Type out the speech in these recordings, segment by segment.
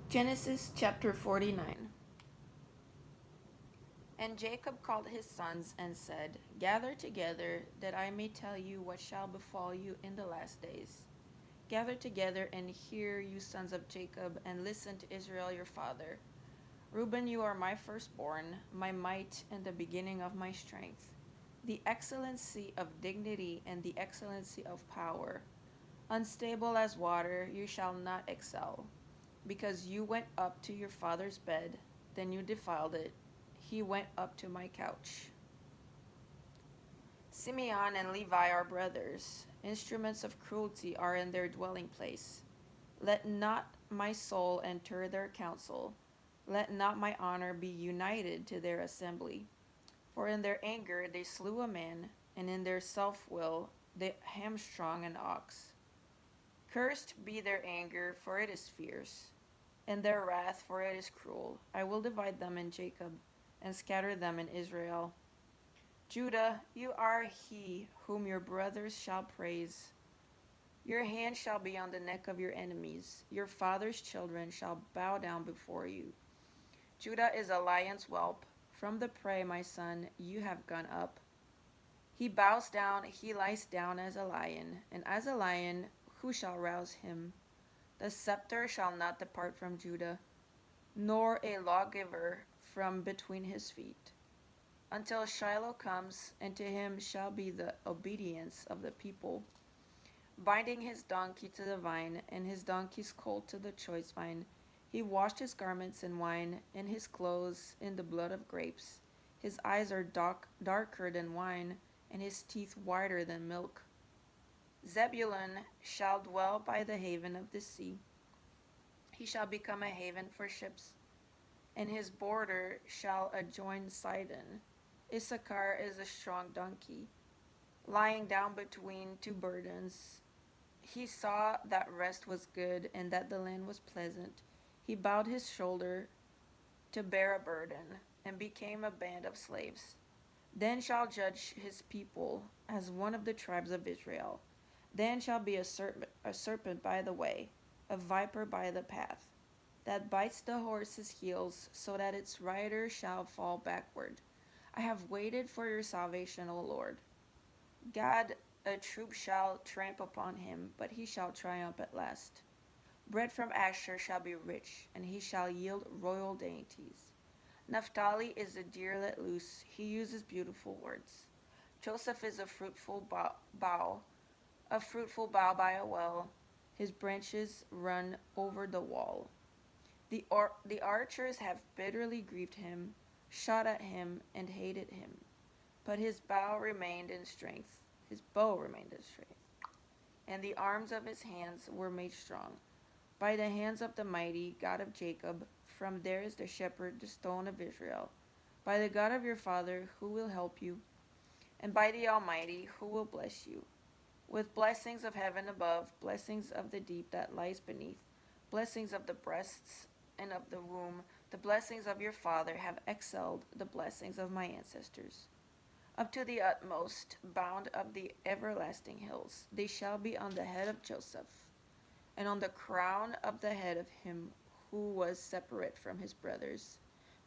Genesis chapter 49. And Jacob called his sons and said, Gather together, that I may tell you what shall befall you in the last days. Gather together and hear, you sons of Jacob, and listen to Israel your father. Reuben, you are my firstborn, my might, and the beginning of my strength, the excellency of dignity and the excellency of power. Unstable as water, you shall not excel. Because you went up to your father's bed, then you defiled it. He went up to my couch. Simeon and Levi are brothers. Instruments of cruelty are in their dwelling place. Let not my soul enter their council. Let not my honor be united to their assembly. For in their anger they slew a man, and in their self will they hamstrung an ox. Cursed be their anger, for it is fierce, and their wrath, for it is cruel. I will divide them in Jacob, and scatter them in Israel. Judah, you are he whom your brothers shall praise. Your hand shall be on the neck of your enemies. Your father's children shall bow down before you. Judah is a lion's whelp. From the prey, my son, you have gone up. He bows down, he lies down as a lion, and as a lion, who shall rouse him? The scepter shall not depart from Judah, nor a lawgiver from between his feet, until Shiloh comes, and to him shall be the obedience of the people. Binding his donkey to the vine, and his donkey's colt to the choice vine, he washed his garments in wine, and his clothes in the blood of grapes. His eyes are darker than wine, and his teeth whiter than milk. Zebulun shall dwell by the haven of the sea. He shall become a haven for ships, and his border shall adjoin Sidon. Issachar is a strong donkey, lying down between two burdens. He saw that rest was good, and that the land was pleasant. He bowed his shoulder to bear a burden, and became a band of slaves. Then shall judge his people as one of the tribes of Israel. Then shall be a serpent by the way, a viper by the path, that bites the horse's heels, so that its rider shall fall backward. I have waited for your salvation, O Lord. God, a troop shall tramp upon him, but he shall triumph at last. Bread from Asher shall be rich, and he shall yield royal dainties. Naphtali is a deer let loose, he uses beautiful words. Joseph is a fruitful bough, by a well. His branches run over the wall. The archers have bitterly grieved him, shot at him, and hated him. But his bow remained in strength. His bow remained in strength. And the arms of his hands were made strong. By the hands of the mighty God of Jacob, from there is the shepherd, the stone of Israel. By the God of your father, who will help you, and by the Almighty, who will bless you. With blessings of heaven above, blessings of the deep that lies beneath, blessings of the breasts and of the womb, the blessings of your father have excelled the blessings of my ancestors. Up to the utmost bound of the everlasting hills, they shall be on the head of Joseph, and on the crown of the head of him who was separate from his brothers.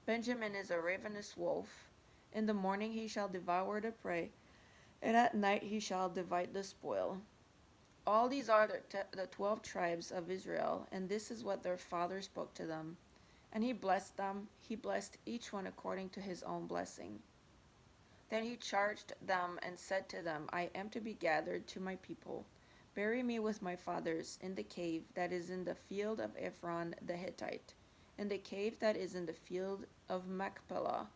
Benjamin is a ravenous wolf. In the morning he shall devour the prey, and at night he shall divide the spoil. All these are the 12 tribes of Israel, and this is what their father spoke to them. And he blessed them, he blessed each one according to his own blessing. Then he charged them and said to them, I am to be gathered to my people. Bury me with my fathers in the cave that is in the field of Ephron the Hittite, in the cave that is in the field of Machpelah,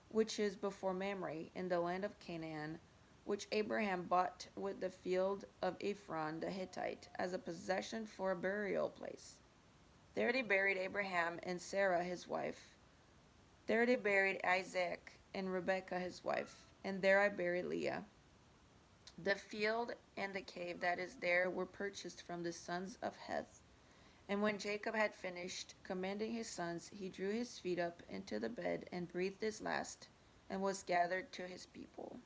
which is before Mamre, in the land of Canaan, which Abraham bought with the field of Ephron the Hittite as a possession for a burial place. There they buried Abraham and Sarah his wife. There they buried Isaac and Rebekah his wife, and there I buried Leah. The field and the cave that is there were purchased from the sons of Heth. And when Jacob had finished commanding his sons, he drew his feet up into the bed and breathed his last, and was gathered to his people.